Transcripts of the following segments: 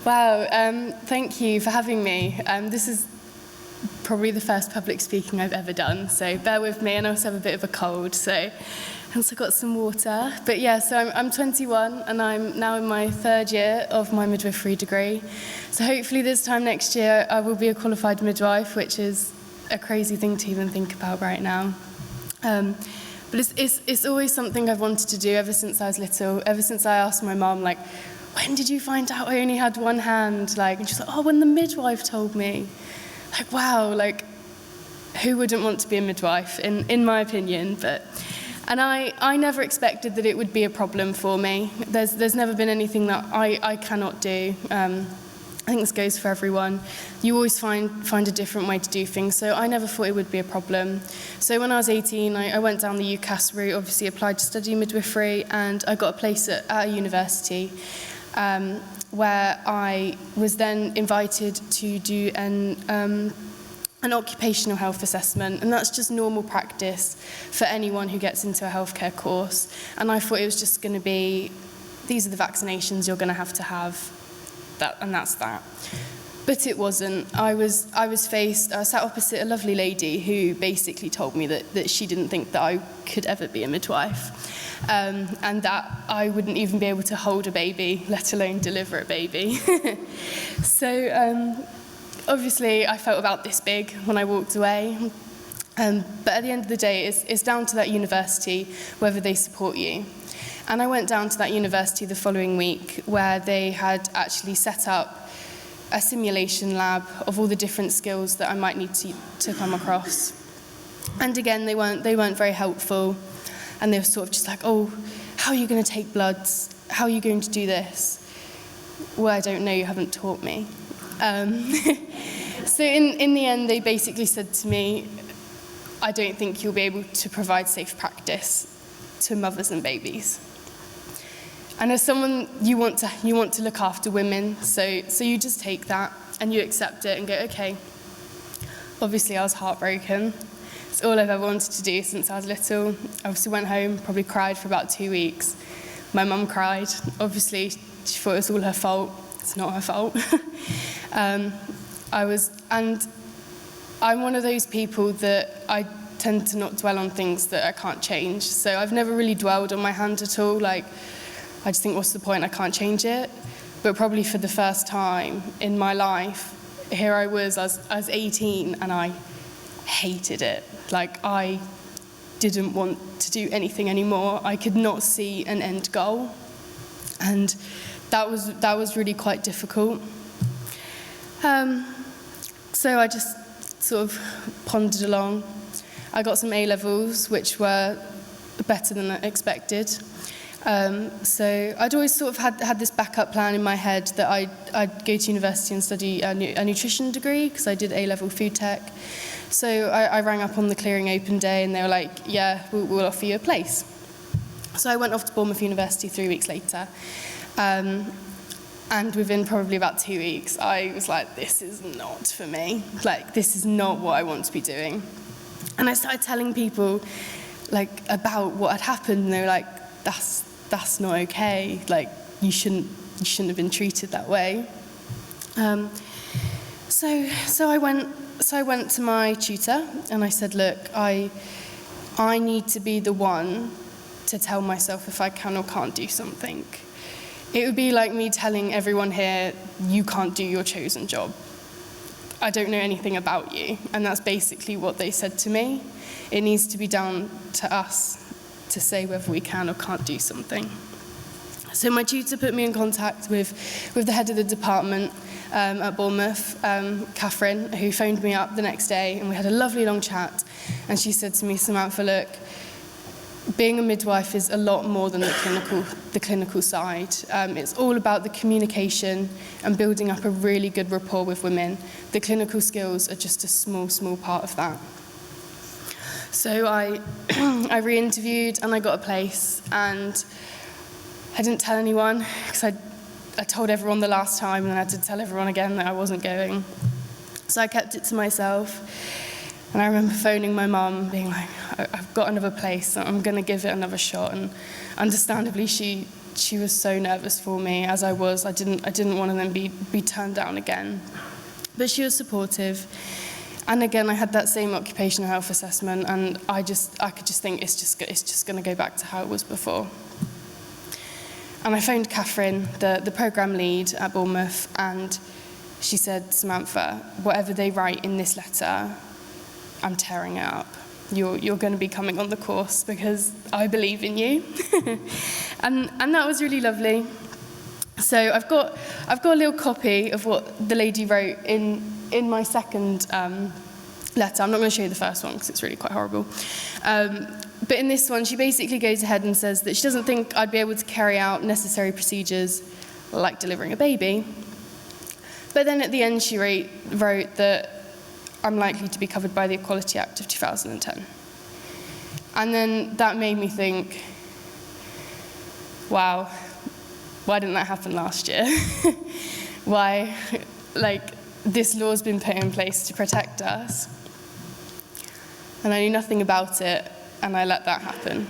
Wow, thank you for having me. This is probably the first public speaking I've ever done, so bear with me, and I also have a bit of a cold, so hence I got some water. But yeah, so I'm 21, and I'm now in my third year of my midwifery degree. So hopefully this time next year I will be a qualified midwife, which is a crazy thing to even think about right now. But it's always something I've wanted to do ever since I was little, ever since I asked my mum, like, when did you find out I only had one hand? Like, and she's like, oh, when the midwife told me. Like, wow, like, who wouldn't want to be a midwife, in my opinion? And I never expected that it would be a problem for me. There's never been anything that I cannot do. I think this goes for everyone. You always find a different way to do things, so I never thought it would be a problem. So when I was 18, I went down the UCAS route, obviously applied to study midwifery, and I got a place at a university where I was then invited to do an occupational health assessment, and that's just normal practice for anyone who gets into a healthcare course. And I thought it was just going to be, these are the vaccinations you're going to have. And that's that. But it wasn't. I sat opposite a lovely lady who basically told me that she didn't think that I could ever be a midwife, and that I wouldn't even be able to hold a baby, let alone deliver a baby. So obviously I felt about this big when I walked away. But at the end of the day, it's down to that university whether they support you. And I went down to that university the following week where they had actually set up a simulation lab of all the different skills that I might need to come across. And again, they weren't very helpful, and they were sort of just like, oh, how are you going to take bloods? How are you going to do this? Well, I don't know, you haven't taught me. So in the end, they basically said to me, I don't think you'll be able to provide safe practice to mothers and babies. And as someone, you want to look after women, so you just take that and you accept it and go, okay. Obviously, I was heartbroken. It's all I've ever wanted to do since I was little. I obviously went home, probably cried for about 2 weeks. My mum cried. Obviously, she thought it was all her fault. It's not her fault. And I'm one of those people that I tend to not dwell on things that I can't change. So I've never really dwelled on my hand at all. Like, I just think, what's the point? I can't change it. But probably for the first time in my life, here I was 18, and I hated it. Like, I didn't want to do anything anymore. I could not see an end goal. And that was really quite difficult. So I just sort of pondered along. I got some A-levels, which were better than I expected. So I'd always sort of had this backup plan in my head that I'd go to university and study a nutrition degree, because I did A-level food tech. So I rang up on the clearing open day, and they were like, yeah, we'll offer you a place. So I went off to Bournemouth University 3 weeks later. And within probably about 2 weeks, I was like, this is not for me. Like, this is not what I want to be doing. And I started telling people, like, about what had happened, and they were like, that's not okay. Like, you shouldn't have been treated that way. So I went to my tutor, and I said, look, I need to be the one to tell myself if I can or can't do something. It would be like me telling everyone here, you can't do your chosen job. I don't know anything about you. And that's basically what they said to me. It needs to be down to us to say whether we can or can't do something. So my tutor put me in contact with the head of the department at Bournemouth, Catherine, who phoned me up the next day, and we had a lovely long chat. And she said to me, Samantha, look, being a midwife is a lot more than the clinical side. It's all about the communication and building up a really good rapport with women. The clinical skills are just a small part of that. So I re-interviewed, and I got a place, and I didn't tell anyone, because I told everyone the last time, and then I had to tell everyone again that I wasn't going. So I kept it to myself. And I remember phoning my mum, being like, I've got another place, so I'm going to give it another shot. And understandably, she she was so nervous for me, as I was. I didn't want to then be turned down again. But she was supportive. And again, I had that same occupational health assessment, and I could just think it's just going to go back to how it was before. And I phoned Catherine, the programme lead at Bournemouth, and she said, Samantha, whatever they write in this letter, I'm tearing it up. You're going to be coming on the course because I believe in you. and that was really lovely. So I've got a little copy of what the lady wrote in my second letter. I'm not going to show you the first one because it's really quite horrible. But in this one, she basically goes ahead and says that she doesn't think I'd be able to carry out necessary procedures like delivering a baby. But then at the end, she wrote that I'm likely to be covered by the Equality Act of 2010. And then that made me think, wow, why didn't that happen last year? Why, this law's been put in place to protect us. And I knew nothing about it, and I let that happen.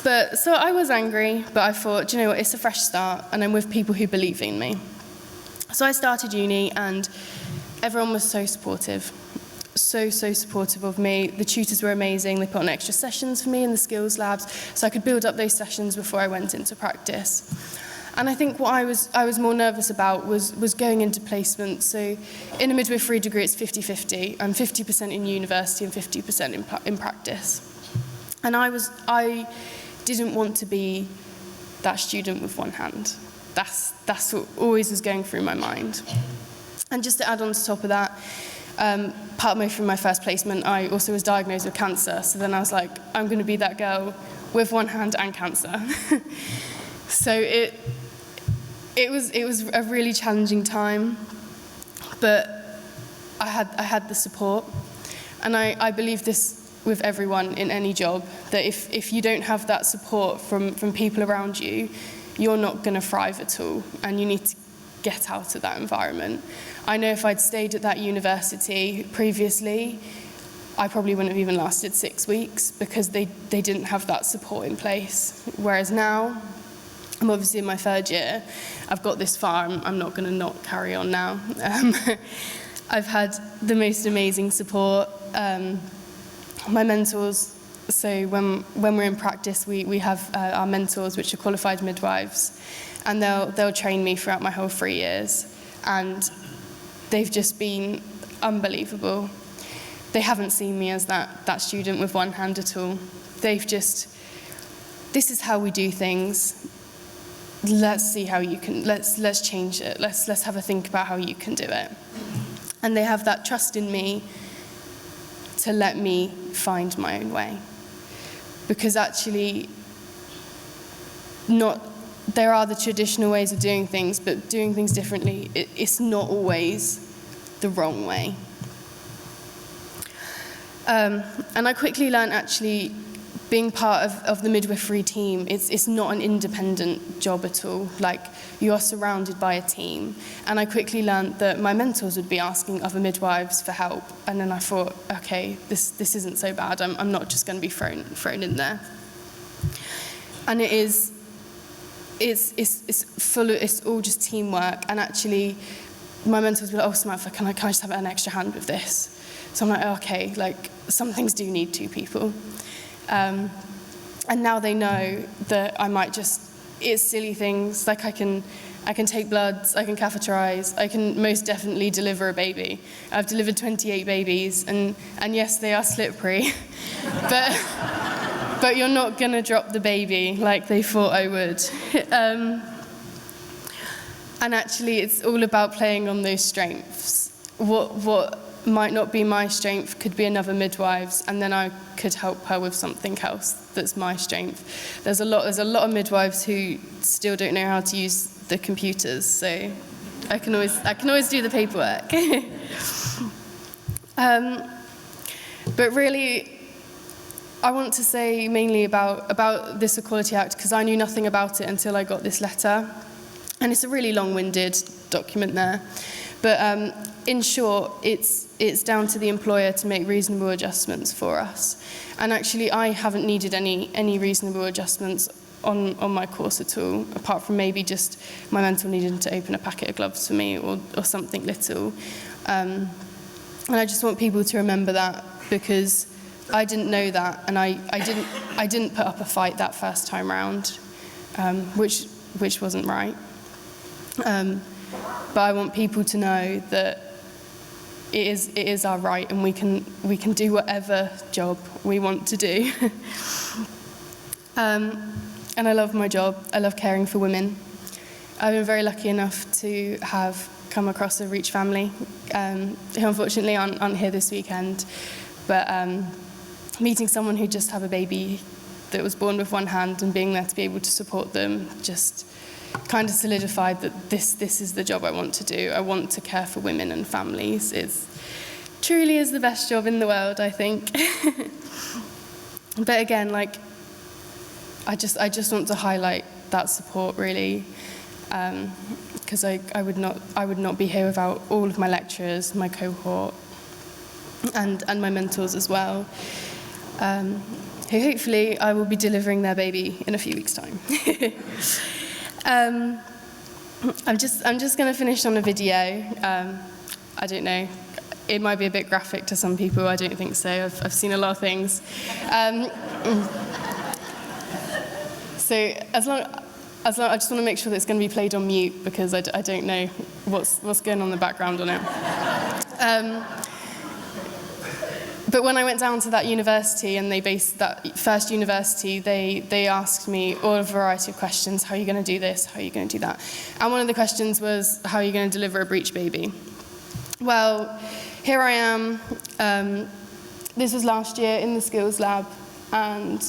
But so I was angry, but I thought, do you know what, it's a fresh start, and I'm with people who believe in me. So I started uni, and everyone was so supportive. So supportive of me. The tutors were amazing. They put on extra sessions for me in the skills labs, so I could build up those sessions before I went into practice. And I think what I was more nervous about was going into placement. So in a midwifery degree, it's 50-50. I'm 50% in university and 50% in practice. And I didn't want to be that student with one hand. That's what always was going through my mind. And just to add on to top of that, partway through my first placement, I also was diagnosed with cancer. So then I was like, I'm going to be that girl with one hand and cancer. So it was a really challenging time, but I had the support, and I believe this with everyone in any job, that if you don't have that support from people around you, you're not going to thrive at all, and you need to get out of that environment. I know if I'd stayed at that university previously, I probably wouldn't have even lasted 6 weeks because they didn't have that support in place. Whereas now, I'm obviously in my third year, I've got this far, I'm not going to not carry on now. I've had the most amazing support. My mentors, so when we're in practice, we have our mentors, which are qualified midwives, and they'll train me throughout my whole 3 years, and they've just been unbelievable. They haven't seen me as that student with one hand at all. They've just, this is how we do things. Let's see how you can, let's change it. Let's have a think about how you can do it. And they have that trust in me to let me find my own way. Because actually, there are the traditional ways of doing things, but doing things differently, it's not always the wrong way. And I quickly learned actually being part of the midwifery team, it's not an independent job at all. Like, you are surrounded by a team. And I quickly learned that my mentors would be asking other midwives for help. And then I thought, okay, this isn't so bad. I'm not just going to be thrown in there. And it's all just teamwork. And actually, my mentors were like, oh, Samantha, can I just have an extra hand with this? So I'm like, oh, okay, like, some things do need two people. And now they know that I might just, it's silly things, like I can take bloods, I can catheterize, I can most definitely deliver a baby. I've delivered 28 babies, and yes, they are slippery, but you're not gonna drop the baby like they thought I would. And actually, it's all about playing on those strengths. What might not be my strength could be another midwife's, and then I could help her with something else that's my strength. There's a lot of midwives who still don't know how to use the computers, so I can always do the paperwork. But really, I want to say mainly about this Equality Act, because I knew nothing about it until I got this letter, and it's a really long-winded document there. But in short, it's down to the employer to make reasonable adjustments for us. And actually, I haven't needed any reasonable adjustments on my course at all, apart from maybe just my mentor needing to open a packet of gloves for me or something little. And I just want people to remember that, because I didn't know that, and I didn't put up a fight that first time round, which wasn't right. But I want people to know that it is our right, and we can do whatever job we want to do. And I love my job. I love caring for women. I've been very lucky enough to have come across a Reach family, who unfortunately aren't here this weekend. But meeting someone who just had a baby that was born with one hand and being there to be able to support them just kind of solidified that this is the job I want to do. I want to care for women and families. It truly is the best job in the world, I think. But again, like, I just want to highlight that support, really, because I would not be here without all of my lecturers, my cohort, and my mentors as well, who hopefully I will be delivering their baby in a few weeks' time. I'm just going to finish on a video. I don't know. It might be a bit graphic to some people. I don't think so. I've seen a lot of things. So as long, I just want to make sure that it's going to be played on mute, because I don't know what's going on in the background on it. But when I went down to that university, and that first university, they asked me all a variety of questions. How are you going to do this? How are you going to do that? And one of the questions was, how are you going to deliver a breech baby? Well, here I am. This was last year in the skills lab, and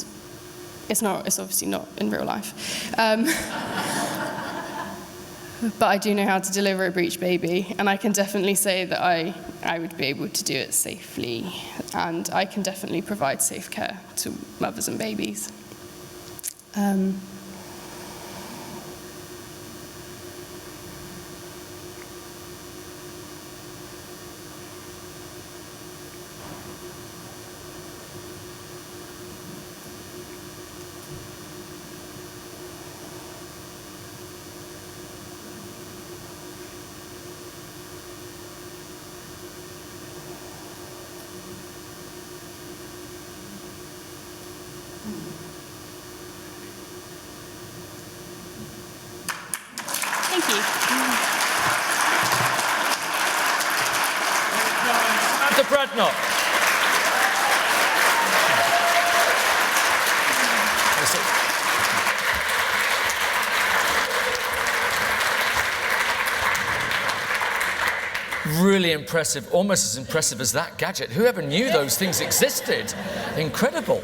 it's obviously not in real life. But I do know how to deliver a breech baby, and I can definitely say that I would be able to do it safely, and I can definitely provide safe care to mothers and babies. Thank you. Samantha Bradnock. Really impressive, almost as impressive as that gadget. Whoever knew those things existed? Incredible.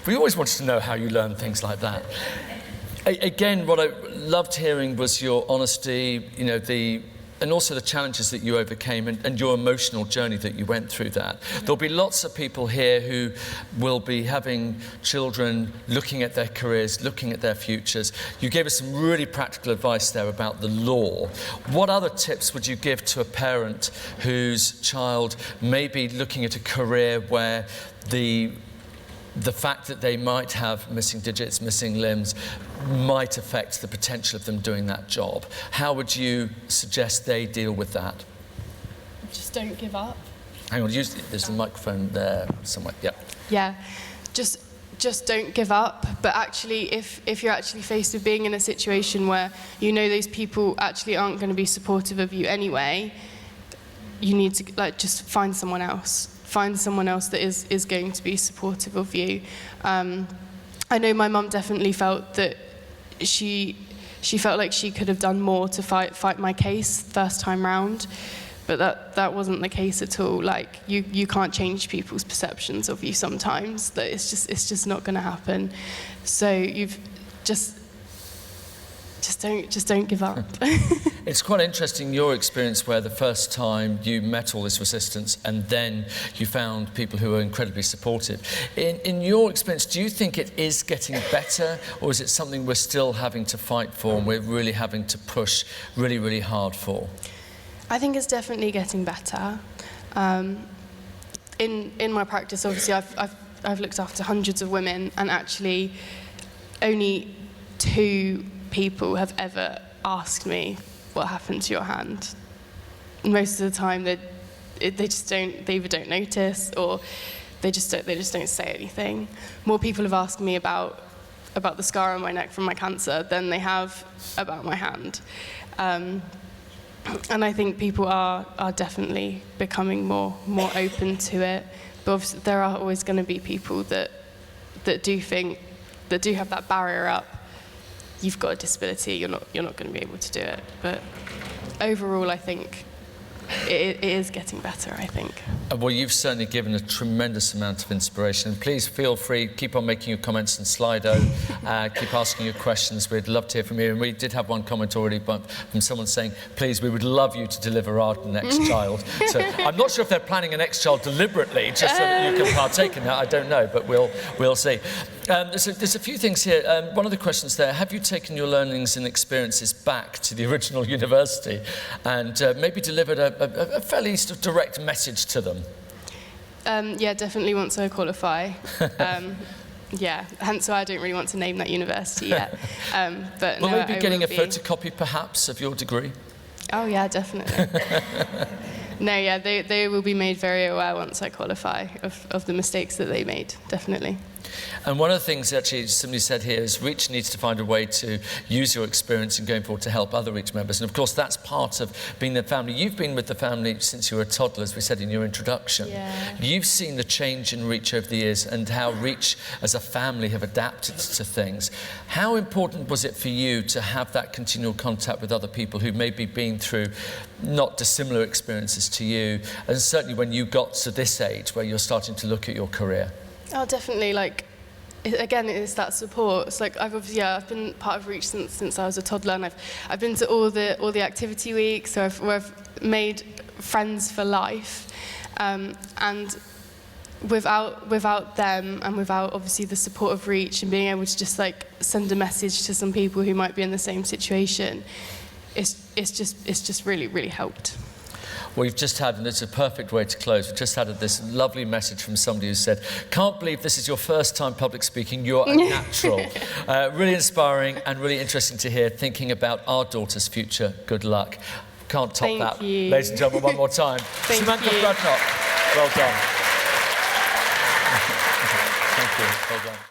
We always wanted to know how you learn things like that. Again, what I loved hearing was your honesty, and also the challenges that you overcame, and your emotional journey that you went through that. There'll be lots of people here who will be having children, looking at their careers, looking at their futures. You gave us some really practical advice there about the law. What other tips would you give to a parent whose child may be looking at a career where the fact that they might have missing digits, missing limbs, might affect the potential of them doing that job? How would you suggest they deal with that? Just don't give up. Hang on, there's the microphone there somewhere. Yeah. Yeah, just don't give up. But actually, if you're actually faced with being in a situation where you know those people actually aren't going to be supportive of you anyway, you need to just find someone else. Find someone else that is going to be supportive of you. I know my mum definitely felt that she felt like she could have done more to fight my case first time round, but that wasn't the case at all. Like, you can't change people's perceptions of you sometimes. That it's just not going to happen. So you've just don't give up. It's quite interesting, your experience, where the first time you met all this resistance and then you found people who were incredibly supportive. In your experience, do you think it is getting better, or is it something we're still having to fight for and we're really having to push really, really hard for? I think it's definitely getting better. In my practice, obviously, I've looked after hundreds of women, and actually only 2 people have ever asked me what happened to your hand. Most of the time, they either don't notice, or they just don't say anything. More people have asked me about the scar on my neck from my cancer than they have about my hand. And I think people are definitely becoming more open to it. But obviously there are always going to be people that do have that barrier up. You've got a disability, you're not going to be able to do it. But overall, I think it is getting better, I think. Well, you've certainly given a tremendous amount of inspiration. Please feel free, keep on making your comments on Slido, keep asking your questions. We'd love to hear from you. And we did have one comment already from someone saying, please, we would love you to deliver our next child. So I'm not sure if they're planning a next child deliberately, just so that you can partake in that. I don't know, but we'll see. There's a few things here. One of the questions there, have you taken your learnings and experiences back to the original university and maybe delivered a fairly sort of direct message to them? Yeah, definitely once I qualify. Yeah, hence why I don't really want to name that university yet. But well, no, maybe getting a photocopy perhaps of your degree? Oh yeah, definitely. No, yeah, they will be made very aware once I qualify of the mistakes that they made, definitely. And one of the things actually somebody said here is Reach needs to find a way to use your experience in going forward to help other Reach members. And of course that's part of being the family. You've been with the family since you were a toddler, as we said in your introduction. Yeah. You've seen the change in Reach over the years and how Reach as a family have adapted to things. How important was it for you to have that continual contact with other people who may be been through not dissimilar experiences to you, and certainly when you got to this age where you're starting to look at your career? Oh, definitely. Like, again, it's that support. It's like I've been part of Reach since I was a toddler, and I've been to all the activity weeks, so where I've made friends for life, and without them and without obviously the support of Reach and being able to just like send a message to some people who might be in the same situation, it's just really helped. Well, we've just had, and it's a perfect way to close, we've just had this lovely message from somebody who said, can't believe this is your first time public speaking, you're a natural. Really inspiring and really interesting to hear, thinking about our daughter's future. Good luck. Can't top Thank that. you. Ladies and gentlemen, one more time. Samantha Bradnock, well done. Thank you, well done.